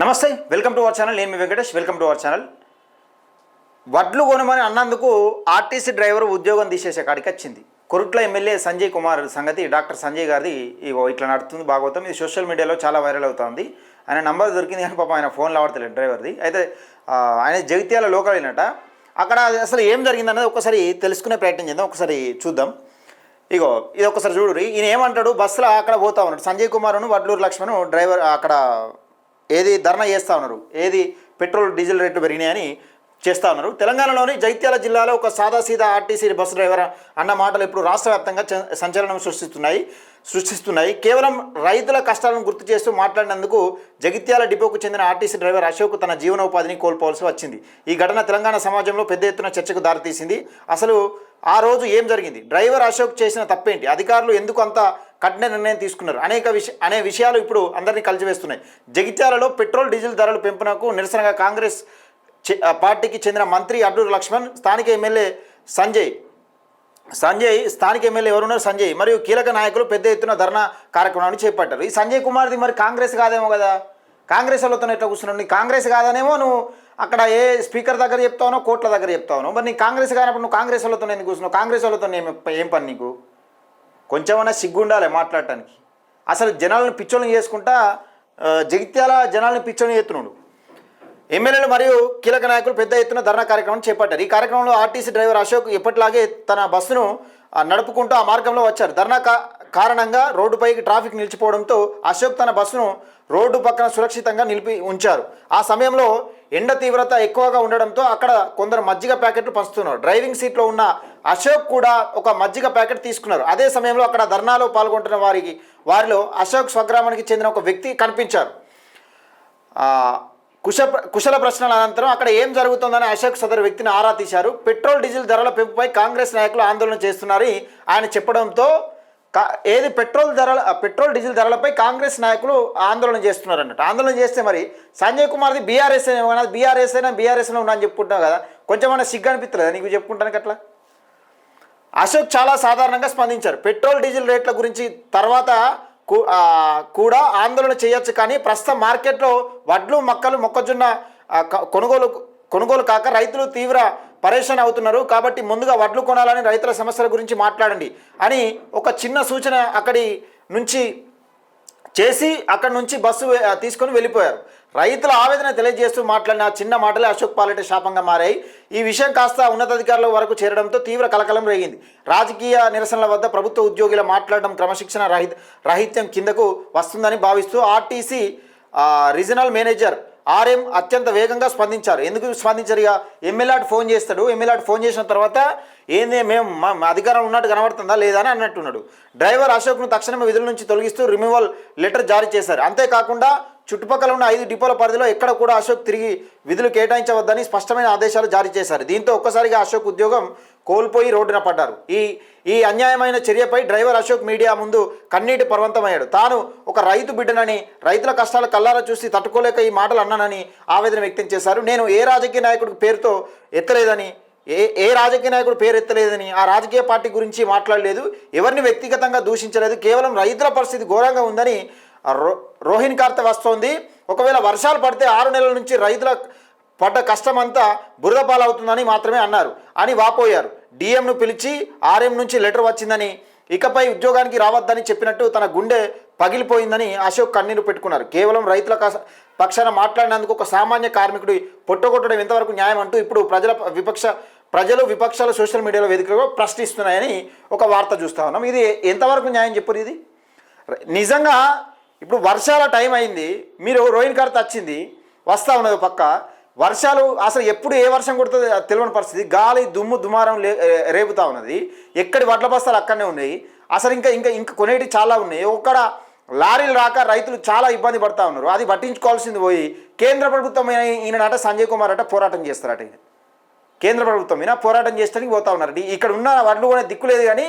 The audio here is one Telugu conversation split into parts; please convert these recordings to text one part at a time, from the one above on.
నమస్తే, వెల్కమ్ టు అవర్ ఛానల్. నేను మీ Venkatesh. Welcome to our channel. వడ్లు కొనమని అన్నందుకు ఆర్టీసీ డ్రైవర్ ఉద్యోగం తీసేసే కాడికి వచ్చింది. కొరుట్ల ఎమ్మెల్యే సంజయ్ కుమార్ సంగతి డాక్టర్ సంజయ్ గారిది ఇట్లా నడుతుంది భాగవతం. ఇది సోషల్ మీడియాలో చాలా వైరల్ అవుతుంది. ఆయన నంబర్ దొరికింది కానీ పాపం ఆయన ఫోన్లో ఆడతలేదు డ్రైవర్ది. అయితే ఆయన జగిత్యాల లోకల్ అయినట. అక్కడ అసలు ఏం జరిగిందన్నది ఒకసారి తెలుసుకునే ప్రయత్నం చేద్దాం. ఒకసారి చూద్దాం. ఇది ఒకసారి చూడు. ఈయన ఏమంటాడు, బస్సులో అక్కడ పోతా ఉన్నాడు సంజయ్ కుమార్ను వడ్లూరు లక్ష్మణ్ డ్రైవర్ అక్కడ ధర్నా చేస్తూ ఉన్నారు. పెట్రోల్ డీజిల్ రేట్లు పెరిగినాయని చేస్తూ ఉన్నారు. తెలంగాణలోని జగిత్యాల జిల్లాలో ఒక సాదాసీదా ఆర్టీసీ బస్సు డ్రైవర్ అన్న మాటలు ఇప్పుడు రాష్ట్ర వ్యాప్తంగా సంచలనం సృష్టిస్తున్నాయి. కేవలం రైతుల కష్టాలను గుర్తు చేస్తూ మాట్లాడినందుకు జగిత్యాల డిపోకు చెందిన ఆర్టీసీ డ్రైవర్ అశోక్ తన జీవనోపాధిని కోల్పోవాల్సి వచ్చింది. ఈ ఘటన తెలంగాణ సమాజంలో పెద్ద ఎత్తున చర్చకు దారితీసింది. అసలు ఆ రోజు ఏం జరిగింది, డ్రైవర్ అశోక్ చేసిన తప్పేంటి, అధికారులు ఎందుకు అంత కఠిన నిర్ణయం తీసుకున్నారు అనే విషయాలు ఇప్పుడు అందరినీ కలిసివేస్తున్నాయి. జగిత్యాలలో పెట్రోల్ డీజిల్ ధరల పెంపునకు నిరసనగా కాంగ్రెస్ పార్టీకి చెందిన మంత్రి అడ్లూరు లక్ష్మణ్, స్థానిక ఎమ్మెల్యే స్థానిక ఎమ్మెల్యే ఎవరున్నారు సంజయ్ మరియు కీలక నాయకులు పెద్ద ఎత్తున ధర్నా కార్యక్రమాన్ని చేపట్టారు. ఈ సంజయ్ కుమార్ది మరి కాంగ్రెస్ కాదేమో కదా, కాంగ్రెస్ వాళ్ళతో ఎట్లా కూర్చున్నావు? నీ కాంగ్రెస్ కాదనేమో నువ్వు అక్కడ ఏ స్పీకర్ దగ్గర చెప్తావునో కోర్టుల దగ్గర చెప్తావునో. మరి నీ కాంగ్రెస్ కానప్పుడు నువ్వు కాంగ్రెస్ వాళ్ళతో ఎందుకు కూర్చున్నావు? కాంగ్రెస్ వాళ్ళతో ఏం పని నీకు? కొంచెమన్నా సిగ్గు ఉండాలి మాట్లాడటానికి. అసలు జనాలను పిచ్చోళ్ళని చేసుకుంటా జగిత్యాల జనాలను పిచ్చోని చేస్తున్నాడు. ఎమ్మెల్యేలు మరియు కీలక నాయకులు పెద్ద ఎత్తున ధర్నా కార్యక్రమం చేపట్టారు. ఈ కార్యక్రమంలో ఆర్టీసీ డ్రైవర్ అశోక్ ఎప్పటిలాగే తన బస్సును నడుపుకుంటూ ఆ మార్గంలో వచ్చారు. ధర్నా కారణంగా రోడ్డుపైకి ట్రాఫిక్ నిలిచిపోవడంతో అశోక్ తన బస్సును రోడ్డు పక్కన సురక్షితంగా నిలిపి ఉంచారు. ఆ సమయంలో ఎండ తీవ్రత ఎక్కువగా ఉండడంతో అక్కడ కొందరు మజ్జిగ ప్యాకెట్లు పంచుతున్నారు. డ్రైవింగ్ సీట్లో ఉన్న అశోక్ కూడా ఒక మజ్జిగ ప్యాకెట్ తీసుకున్నారు. అదే సమయంలో అక్కడ ధర్నాలో పాల్గొంటున్న వారిలో అశోక్ స్వగ్రామానికి చెందిన ఒక వ్యక్తి కనిపించారు. కుశల ప్రశ్నల అనంతరం అక్కడ ఏం జరుగుతుందని అశోక్ సదరు వ్యక్తిని ఆరా తీశారు. పెట్రోల్ డీజిల్ ధరల పెంపుపై కాంగ్రెస్ నాయకులు ఆందోళన చేస్తున్నారని ఆయన చెప్పడంతో పెట్రోల్ డీజిల్ ధరలపై కాంగ్రెస్ నాయకులు ఆందోళన చేస్తున్నారు అన్నట్టు. ఆందోళన చేస్తే మరి సంజయ్ కుమార్ది బీఆర్ఎస్ బీఆర్ఎస్లో ఉన్నా అని చెప్పుకుంటున్నావు కదా, కొంచెమన్నా సిగ్గు అనిపిస్తలేదా నీకు చెప్పుకుంటానికి? అట్లా అశోక్ చాలా సాధారణంగా స్పందించారు. పెట్రోల్ డీజిల్ రేట్ల గురించి తర్వాత కూడా ఆందోళన చేయొచ్చు, కానీ ప్రస్తుతం మార్కెట్లో వడ్లు మొక్కజొన్న కొనుగోలు కాక రైతులు తీవ్ర పరేషాన్ అవుతున్నారు. కాబట్టి ముందుగా వడ్లు కొనాలని, రైతుల సమస్యల గురించి మాట్లాడండి అని ఒక చిన్న సూచన అక్కడి నుంచి బస్సు తీసుకొని వెళ్ళిపోయారు. రైతుల ఆవేదన తెలియజేస్తూ మాట్లాడిన చిన్న మాటలే అశోక్ పాలెట శాపంగా మారాయి. ఈ విషయం కాస్త ఉన్నతాధికారుల వరకు చేరడంతో తీవ్ర కలకలం రేగింది. రాజకీయ నిరసనల వద్ద ప్రభుత్వ ఉద్యోగుల మాట్లాడడం క్రమశిక్షణ రాహిత్యం కిందకు వస్తుందని భావిస్తూ ఆర్టీసీ రీజనల్ మేనేజర్ ఆర్ఎం అత్యంత వేగంగా స్పందించారు. ఎందుకు స్పందించారు? ఇక ఎమ్మెల్యేట్ ఫోన్ చేస్తాడు. ఎమ్మెల్యేట్ ఫోన్ చేసిన తర్వాత మేము అధికారం ఉన్నట్టు కనబడుతుందా లేదా అని అన్నట్టున్నాడు. డ్రైవర్ అశోక్ను తక్షణమే విధుల నుంచి తొలగిస్తూ రిమూవల్ లెటర్ జారీ చేశారు. అంతేకాకుండా చుట్టుపక్కల ఉన్న 5 డిపోల పరిధిలో ఎక్కడ కూడా అశోక్ తిరిగి విధులు కేటాయించవద్దని స్పష్టమైన ఆదేశాలు జారీ చేశారు. దీంతో ఒక్కసారిగా అశోక్ ఉద్యోగం కోల్పోయి రోడ్డున పడ్డారు. ఈ అన్యాయమైన చర్యపై డ్రైవర్ అశోక్ మీడియా ముందు కన్నీటి పర్వంతమయ్యాడు. తాను ఒక రైతు బిడ్డనని, రైతుల కష్టాలు కల్లారా చూసి తట్టుకోలేక ఈ మాటలు అన్నానని ఆవేదన వ్యక్తం చేశారు. నేను ఏ రాజకీయ నాయకుడి పేరుతో ఎత్తలేదని, ఏ రాజకీయ నాయకుడు పేరు ఎత్తలేదని, ఆ రాజకీయ పార్టీ గురించి మాట్లాడలేదు, ఎవరిని వ్యక్తిగతంగా దూషించలేదు, కేవలం రైతుల పరిస్థితి ఘోరంగా ఉందని రోహిణి కార్తె వస్తోంది. ఒకవేళ వర్షాలు పడితే 6 నెలల నుంచి రైతుల పడ్డ కష్టమంతా బురద పాలవుతుందని మాత్రమే అన్నారు అని వాపోయారు. డిఎంను పిలిచి ఆర్ఎం నుంచి లెటర్ వచ్చిందని, ఇకపై ఉద్యోగానికి రావద్దని చెప్పినట్టు తన గుండె పగిలిపోయిందని అశోక్ కన్నీరు పెట్టుకున్నారు. కేవలం రైతుల పక్షాన మాట్లాడినందుకు ఒక సామాన్య కార్మికుడి పొట్టగొట్టడం ఎంతవరకు న్యాయం అంటూ ఇప్పుడు ప్రజలు విపక్షాలు సోషల్ మీడియాలో వేదికగా ప్రశ్నిస్తున్నాయని ఒక వార్త చూస్తూ ఉన్నాం. ఇది ఎంతవరకు న్యాయం చెప్పరు? ఇది నిజంగా ఇప్పుడు వర్షాల టైం అయింది, మీరు రోహిణి కార్తె వచ్చింది, వస్తూ ఉన్నది పక్క వర్షాలు. అసలు ఎప్పుడు ఏ వర్షం కొడుతుందో తెలియని పరిస్థితి, గాలి దుమారం రేపుతా ఉన్నది. ఎక్కడి వడ్ల బస్తాలు అక్కడనే ఉన్నాయి. అసలు ఇంకా కొనేటి చాలా ఉన్నాయి. ఒక్కడ లారీలు రాక రైతులు చాలా ఇబ్బంది పడుతూ ఉన్నారు. అది పట్టించుకోవాల్సింది పోయి కేంద్ర ప్రభుత్వం ఈయనట సంజయ్ కుమార్ అట పోరాటం చేస్తారట. కేంద్ర ప్రభుత్వం మీద పోరాటం చేయడానికి పోతా ఉన్నారు. ఇక్కడ ఉన్న వడ్లు కొనే దిక్కు లేదు, కానీ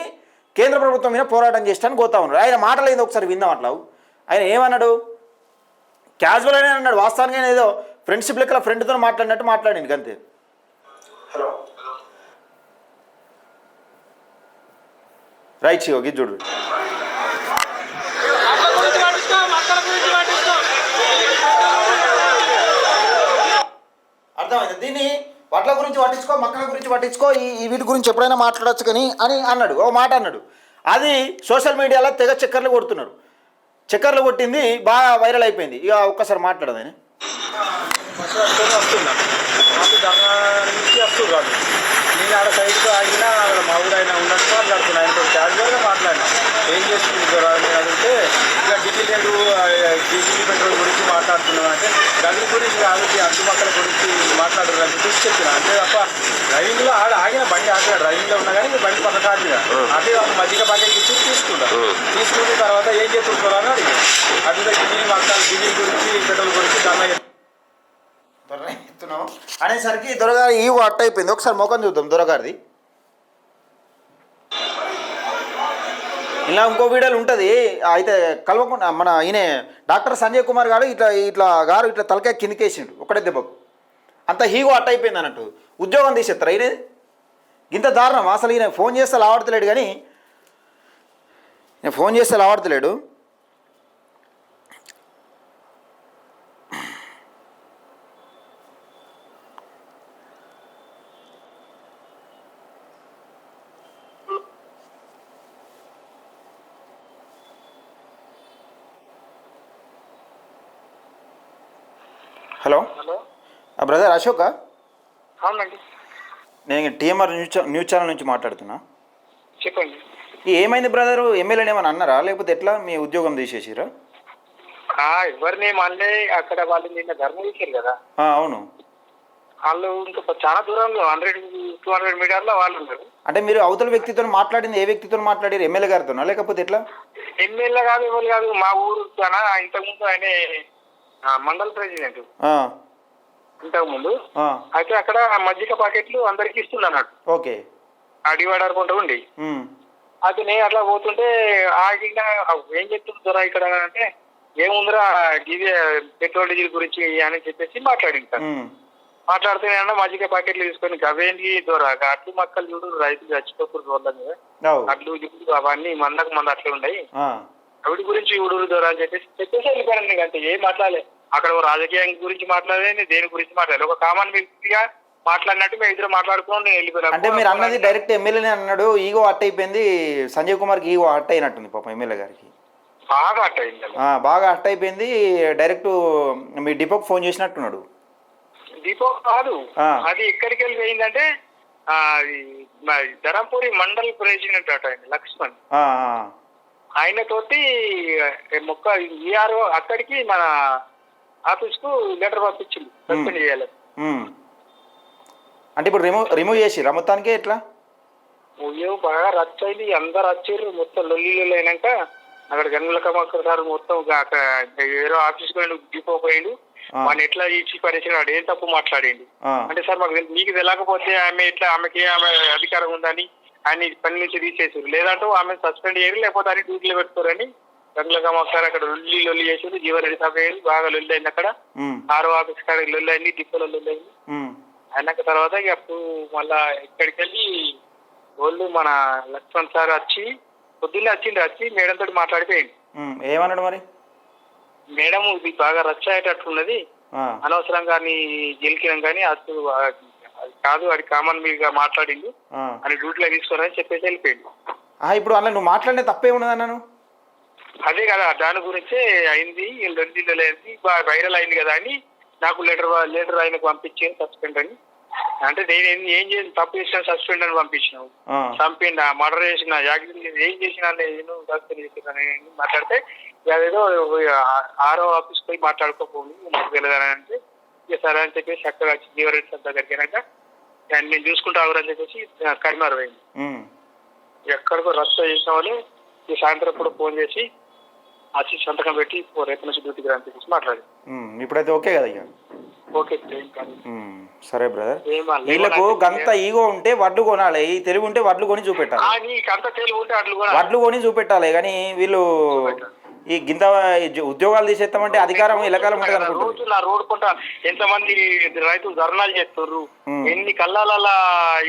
కేంద్ర ప్రభుత్వం మీద పోరాటం చేయడానికి పోతా ఉన్నారు. ఆయన మాటలు ఏదో ఒకసారి విందాం. అట్లా ఆయన ఏమన్నాడు? క్యాజువల్ అనే అన్నాడు. వాస్తవానికి ఏదో ఫ్రెండ్షిప్ లెక్కల ఫ్రెండ్తో మాట్లాడినట్టు మాట్లాడింది అంతే. హలో రైట్ గిది చూడు. అర్థమైంది. దీన్ని వడ్ల గురించి పట్టించుకో, మక్కల గురించి పట్టించుకో, ఈ వీటి గురించి ఎప్పుడైనా మాట్లాడచ్చు కానీ అని అన్నాడు, ఓ మాట అన్నాడు. అది సోషల్ మీడియాలో తెగ చక్కర్లు కొడుతున్నారు. చక్కర్లు కొట్టింది బాగా వైరల్ అయిపోయింది. ఇక ఒక్కసారి మాట్లాడదని వస్తున్నాను మాకు ధర్నా నుంచి వస్తున్నాను. నేను ఆడ సైడ్కి ఆగినా అక్కడ మా ఊరు ఆయన ఉన్నట్టు మాట్లాడుతున్నాను. ఆయనతో క్యాజువల్గా మాట్లాడినా ఏం చేస్తుంది అని అడిగితే ఇక డీజిల్ పెట్రోల్ గురించి మాట్లాడుతున్నాను అంటే దాని గురించి కాబట్టి అడ్డు మొక్కల గురించి మాట్లాడారు అని చెప్పి చెప్పిన. అంతే తప్ప డ్రైవింగ్లో ఆగిన బండి ఆగిన డ్రైవింగ్లో ఉన్నా కానీ బండి పక్కకు ఆగిన అదే వాళ్ళు మధ్య ప్యాకెట్ ఇచ్చి తీసుకున్న తర్వాత ఏం చేస్తుంటారు అని అడిగారు. అడిగితే డీజిల్ గురించి పెట్రోల్ గురించి ధర్నా దొర ఎత్తున్నాం అనేసరికి దొరగారి ఈగో అట్ట అయిపోయింది. ఒకసారి ముఖం చూద్దాం దొరగారిది. ఇలా ఇంకో వీడియోలు ఉంటుంది. అయితే కలవకుండా మన ఈయన డాక్టర్ సంజయ్ కుమార్ గారు ఇట్లా తలకాయ కిందికేసిండు ఒకటే దెబ్బకు. అంత హీగో అట్ట అయిపోయింది అన్నట్టు. ఉద్యోగం తీసేస్తారు ఈయన. ఇంత దారుణం. అసలు ఈయన ఫోన్ చేస్తే లావాడతలేడు కానీ హలో బ్రదర్ అశోకా? అవునండి, నేను టీఎంఆర్ న్యూస్ ఛానల్ నుంచి మాట్లాడుతున్నా. చెప్పండి. ఏమైంది బ్రదరు? ఎమ్మెల్యేని ఏమన్నా అన్నారా లేకపోతే ఎట్లా మీ ఉద్యోగం తీసేసిరా? ఎవరిని మళ్ళీ అక్కడ వాళ్ళు నిన్న ధర్మ చేశారు కదా. అవును. వాళ్ళు ఇంకా చాలా దూరంలో 100-200 మీటర్ల వాళ్ళు ఉన్నారు. అంటే మీరు అవతల వ్యక్తితో మాట్లాడింది ఏ వ్యక్తితో మాట్లాడారు? ఎమ్మెల్యే గారితోనా లేకపోతే ఎట్లా? ఎమ్మెల్యే కాదు, ఎవరు కాదు, మా ఊరు ఇంతకుముందు ఆయన మండల ప్రెసిడెంట్ ఇంతకుముందు. అయితే అక్కడ మజ్జిగ ప్యాకెట్లు అందరికి ఇస్తున్నట్టు. ఓకే. డివైడ్ అనుకుంటూ ఉండి అయితే నేను అట్లా పోతుంటే ఆగిన ఏం చెప్తుంది దొర ఇక్కడ అంటే ఏముందిరా పెట్రోల్ డీజిల్ గురించి అని చెప్పేసి మాట్లాడితే నేను మజ్జిగ ప్యాకెట్లు తీసుకొని అవేంటి దొర అట్లు మక్కలు చూడు రైతులు చచ్చిపోతున్నారు రోడ్ల మీద, అట్లు చూడు అవన్నీ మందకు అట్లా ఉన్నాయి, అవిటి గురించి చూడు దొర అని చెప్పేసి వెళ్ళిపోయాను. అంటే ఏం మాట్లాడలే అక్కడ. రాజకీయం గురించి మాట్లాడలేదు, దేని గురించి మాట్లాడలేదు. ఒక కామన్ వ్యక్తిగా మాట్లాడినట్టు మేము ఇద్దరు మాట్లాడుకున్నాం. నేను వెళ్ళిపోయాను. అంటే మీరు అన్నది డైరెక్ట్ ఎమ్మెల్యేనే అన్నాడు. ఈగో అట్ట అయిపోయింది సంజయ్ కుమార్కి. ఈగో అట్ట అయినట్టుంది పాపం ఎమ్మెల్యే గారికి. బాగా అట్ట అయింది. బాగా అట్ట అయిపోయింది. డైరెక్ట్ మీ డిపోకి ఫోన్ చేసినట్టున్నాడు. డిపో కాదు, అది ఎక్కడికి వెళ్ళి పోయిందంటే ధరంపూరి మండల్ ప్రెసిడెంట్ అట ఆయన లక్ష్మణ్. ఆయన తోటి ఈఆర్ఓ అక్కడికి మన ఆఫీస్ కు లెటర్ పంపించింది సస్పెండ్ చేయాలి. అంటే ఇప్పుడు రిమూవ్ చేసిరా మొత్తానికి ఎట్లా? బాగా రచ్చ అయింది, అందరు వచ్చారు. మొత్తం లొల్లి అయినాక అక్కడ గంగుల కమక్కర్ సార్ మొత్తం ఏదో ఆఫీస్ పోయిండు, డిపో పోయిండు. మన ఎట్లా ఇచ్చి పడేసినాడు, ఏం తప్పు మాట్లాడిండు అంటే సార్ మాకు మీకు తెలియకపోతే ఆమెకి అధికారం ఉందని ఆయన పని నుంచి తీసేసారు, లేదంటూ ఆమె సస్పెండ్ చేయరు, లేకపోతే అని డ్యూటీలో పెడతారని గంగుల కమక్కర్ అక్కడ లొల్లి చేసారు. జీవరెడ్డి సభ బాగా లొల్లి అయింది అక్కడ. ఆరో ఆఫీస్ కాడ లొల్లి అయింది, డిపోలో లొల్లి అయింది. అయినాక తర్వాత అప్పుడు మళ్ళా ఇక్కడికి వెళ్ళి వాళ్ళు మన లక్ష్మణ్ సార్ పొద్దున్నే వచ్చి మేడం తోటి మాట్లాడిపోయింది. ఏమన్నాడు మరి? మేడం ఇది బాగా రచ్చ అయ్యేటట్లున్నది, అనవసరంగా నీ గెలికినాం కానీ అసలు కాదు, అది కామన్ మీగా మాట్లాడిండు అని డ్యూటీలో తీసుకోరని చెప్పేసి వెళ్ళిపోయింది. ఇప్పుడు అలా నువ్వు మాట్లాడిన తప్పే ఉన్నది అన్నాను. అదే కదా, దాని గురించే అయింది, వైరల్ అయింది కదా అని నాకు లెటర్ ఆయనకు పంపించాను సస్పెండ్ అని. అంటే నేను ఏం చేసి తప్పు చేసిన సస్పెండ్ అని పంపించినావు, చంపిండా, మర్డర్ చేసిన, యాక్సిడెంట్ ఏం చేసినా నేను సస్పెండ్ చేసిన మాట్లాడితే అదేదో ఆరో ఆఫీస్ పోయి మాట్లాడుకోపోండి మాకు తెలియదని అంటే ఇక సరే అని చెప్పేసి చక్కగా జీవరెడ్డి సార్ దగ్గరికి అయినాక నేను చూసుకుంటా అని చెప్పేసి కరిమారు పోయింది. ఎక్కడికో రచ్చ చేసిన వాళ్ళు ఈ సాయంత్రం కూడా ఫోన్ చేసి వచ్చి సంతకం పెట్టి రేపు నుంచి డ్యూటీకి అని చెప్పేసి మాట్లాడి ఇప్పుడైతే ఓకే కదా? ఇక ఓకే. సరే బ్రదర్, వీళ్ళకు గంత ఈగో ఉంటే వడ్లు కొనాలి, ఈ తెలివి ఉంటే వడ్లు కొని చూపెట్టాలి. వడ్లు కొని చూపెట్టాలి కానీ వీళ్ళు ఈ గింత ఉద్యోగాలు తీసేస్తామంటే అధికారం ఇలకాలం ఉంటుంది అనుకుంటున్నారు. రోడ్ కొంట ఎంతమంది రైతులు ధర్నాలు చేస్తుర్రు, ఎన్ని కళ్ళాల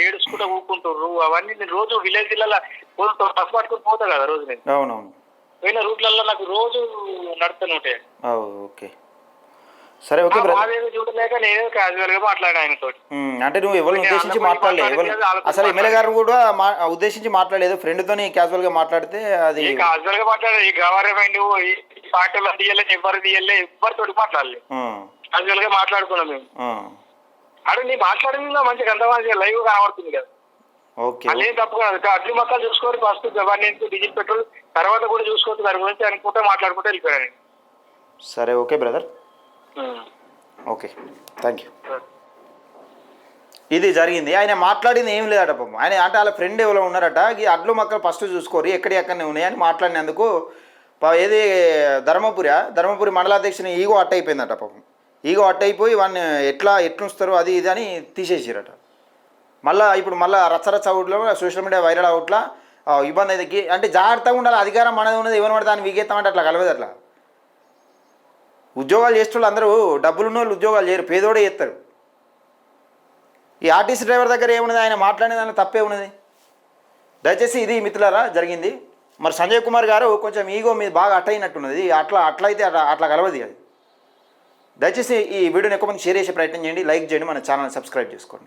ఏడుచుకుంటూ ఊపుకుంటుర్రు, అవన్నీ నేను రోజు విలేజ్ బస్ పట్టుకుని పోతా కదా రోజు. నేను అవునవును పోయిన రూట్లలో నాకు రోజు నడుస్తూనే ఉంటాయి. ఓకే. సరే ఓకే బ్రదర్. అదేదో చూడలేక నేనే క్యాజువల్ గా మాట్లాడా ఆయనతో. అంటే నువ్వు ఎవరిని ఉద్దేశించి మాట్లాడలేదు, అసలు ఎమ్మెల్యే గారు కూడా ఉద్దేశించి మాట్లాడలేదు, ఫ్రెండ్తోని క్యాజువల్గా మాట్లాడితే అది క్యాజువల్ గా మాట్లాడారు. ఈ గవర్నమెంట్ నువ్వు ఈ పార్టీలో తీయలే, ఎవరు తీయలే, ఎవరితోటి మాట్లాడలేదు, క్యాజువల్ గా మాట్లాడుకున్నాం మేము. అదే నీ మాట్లాడింది మంచిగా అంత మంచిగా లైవ్ కనబడుతుంది కదా. ఓకే, అదే తప్పు కాదు. అగ్ని మొక్కలు చూసుకోవాలి ఫస్ట్, గవర్నెన్స్ డీజిల్ పెట్రోల్ తర్వాత కూడా చూసుకోవచ్చు, దాని గురించి అనుకుంటే మాట్లాడుకుంటే వెళ్ళిపోయాను. సరే okay brother, okay, thank you. ఇది జరిగింది. ఆయన మాట్లాడింది ఏం లేదట పాపం. ఆయన అంటే వాళ్ళ ఫ్రెండ్ ఎవరో ఉన్నారట, ఈ అడ్లు మొక్కలు ఫస్ట్ చూసుకోరు ఎక్కడెక్కడనే ఉన్నాయని మాట్లాడినందుకు ఏది ధర్మపురి మండలాధ్యక్షుని ఈగో అట్ట అయిపోయిందట పాపం. ఈగో అట్ట అయిపోయి వాడిని ఎట్లుస్తారు అది ఇది అని తీసేసిరట. ఇప్పుడు మళ్ళీ రచ్చరచ్చ అవుట్లో సోషల్ మీడియా వైరల్ అవుట్లా ఇబ్బంది అయితే అంటే జాగ్రత్తగా ఉండాలి. అధికారం మనది ఉన్నది, ఎవరు పడితే దాన్ని వీగేస్తామంటే అట్లా కలవదు. అట్లా ఉద్యోగాలు చేసేవాళ్ళు అందరూ డబ్బులున్న వాళ్ళు ఉద్యోగాలు చేయరు, పేదోడే చేస్తారు. ఈ ఆర్టీసీ డ్రైవర్ దగ్గర ఏమున్నది, ఆయన మాట్లాడే దానిలో తప్పే ఉన్నది. దయచేసి ఇది మిత్రులారా జరిగింది. మరి సంజయ్ కుమార్ గారు కొంచెం ఈగో మీద బాగా అట్టయినట్టున్నది. అట్లయితే అట్లా కలవదు అది. దయచేసి ఈ వీడియోని ఎక్కువ మంది షేర్ చేసే ప్రయత్నం చేయండి, లైక్ చేయండి, మన ఛానల్ సబ్స్క్రైబ్ చేసుకోండి.